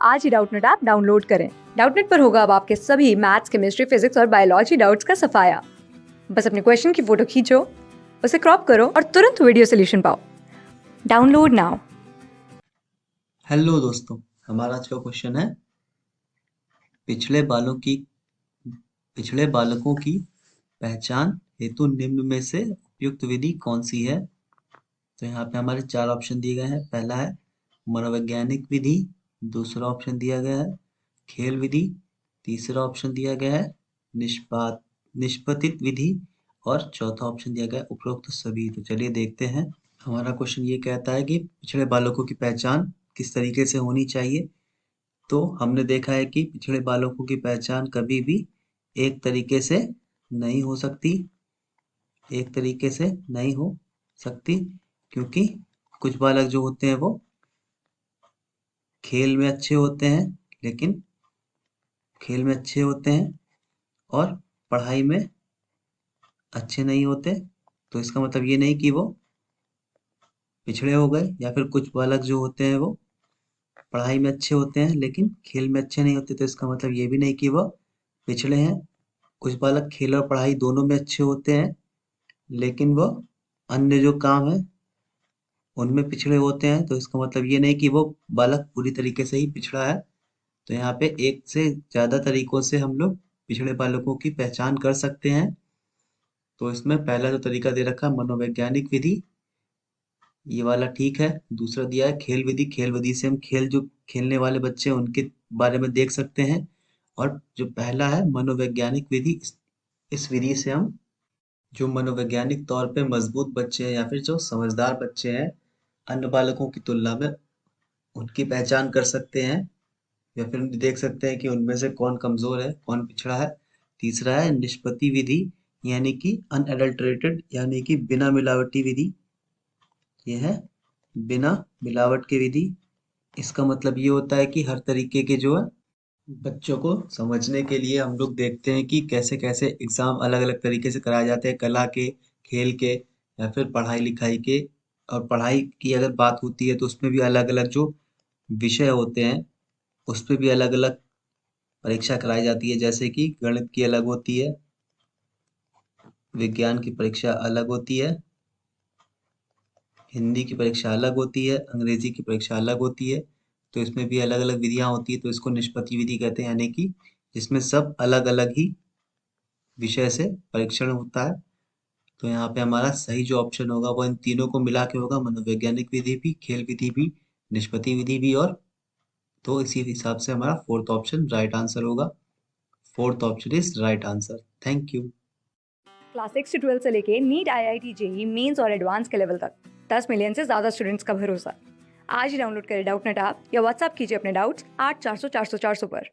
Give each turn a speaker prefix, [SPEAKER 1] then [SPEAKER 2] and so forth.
[SPEAKER 1] आज ही Doubtnut app download करें। Doubtnut पर होगा अब आपके सभी मैथ्स, केमिस्ट्री, फिजिक्स और बायोलॉजी डाउट्स का सफाया। बस अपने क्वेश्चन की फोटो खींचो, उसे क्रॉप करो और तुरंत वीडियो सोल्यूशन पाओ। Download now.
[SPEAKER 2] हेलो दोस्तों, हमारा आज का क्वेश्चन है पिछड़े बालों की पिछड़े बालकों की पहचान हेतु निम्न में से उपयुक्त विधि कौन सी है। तो यहाँ पे हमारे चार ऑप्शन दिए गए हैं। पहला है मनोवैज्ञानिक विधि, दूसरा ऑप्शन दिया गया है खेल विधि, तीसरा ऑप्शन दिया गया है निष्पात निष्पतित विधि और चौथा ऑप्शन दिया गया है उपरोक्त सभी। तो चलिए देखते हैं। हमारा क्वेश्चन ये कहता है कि पिछड़े बालकों की पहचान किस तरीके से होनी चाहिए। तो हमने देखा है कि पिछड़े बालकों की पहचान कभी भी एक तरीके से नहीं हो सकती एक तरीके से नहीं हो सकती क्योंकि कुछ बालक जो होते हैं वो खेल में अच्छे होते हैं लेकिन खेल में अच्छे होते हैं और पढ़ाई में अच्छे नहीं होते। तो इसका मतलब ये नहीं कि वो पिछड़े हो गए। या फिर कुछ बालक जो होते हैं वो पढ़ाई में अच्छे होते हैं लेकिन खेल में अच्छे नहीं होते। तो इसका मतलब ये भी नहीं कि वो पिछड़े हैं। कुछ बालक खेल और पढ़ाई दोनों में अच्छे होते हैं लेकिन वो अन्य जो काम है उनमें पिछड़े होते हैं। तो इसका मतलब ये नहीं कि वो बालक पूरी तरीके से ही पिछड़ा है। तो यहाँ पे एक से ज्यादा तरीकों से हम लोग पिछड़े बालकों की पहचान कर सकते हैं। तो इसमें पहला जो तरीका दे रखा है मनोवैज्ञानिक विधि, ये वाला ठीक है। दूसरा दिया है खेल विधि। खेल विधि से हम खेल जो खेलने वाले बच्चे हैं उनके बारे में देख सकते हैं। और जो पहला है मनोवैज्ञानिक विधि, इस विधि से हम जो मनोवैज्ञानिक तौर पे मजबूत बच्चे हैं या फिर जो समझदार बच्चे हैं अन्य बालकों की तुलना में उनकी पहचान कर सकते हैं या फिर देख सकते हैं कि उनमें से कौन कमजोर है कौन पिछड़ा है। तीसरा है निष्पत्ति विधि, यानी कि अनएडल्टरेटेड यानी कि बिना मिलावटी विधि। ये है बिना मिलावट की विधि। इसका मतलब ये होता है कि हर तरीके के जो है बच्चों को समझने के लिए हम लोग देखते हैं कि कैसे कैसे एग्जाम अलग अलग तरीके से कराए जाते हैं, कला के, खेल के या फिर पढ़ाई लिखाई के। और पढ़ाई की अगर बात होती है तो उसमें भी अलग अलग जो विषय होते हैं उस पे भी अलग अलग परीक्षा कराई जाती है। जैसे कि गणित की अलग होती है, विज्ञान की परीक्षा अलग होती है, हिंदी की परीक्षा अलग होती है, अंग्रेजी की परीक्षा अलग होती है। तो इसमें भी अलग अलग विधियां होती है। तो इसको निष्पत्ति विधि कहते हैं, यानी कि जिसमें सब अलग अलग ही विषय से परीक्षण होता है। तो यहाँ पे हमारा सही जो ऑप्शन होगा वो इन तीनों को मिला के होगा, मनोवैज्ञानिक विधि भी, खेल विधि भी, निष्पत्ति विधि भी। और तो इसी हिसाब से हमारा फोर्थ ऑप्शन राइट आंसर होगा। Fourth option is right answer. Thank you.
[SPEAKER 1] Class 6 से 12 से लेके नीट, IIT, जेई मेंस और एडवांस के लेवल तक 10 मिलियन से ज्यादा स्टूडेंट्स का भरोसा। आज ही डाउनलोड करें डाउटनेट ऐप या व्हाट्सएप कीजिए अपने डाउट्स 8400 400 400 पर।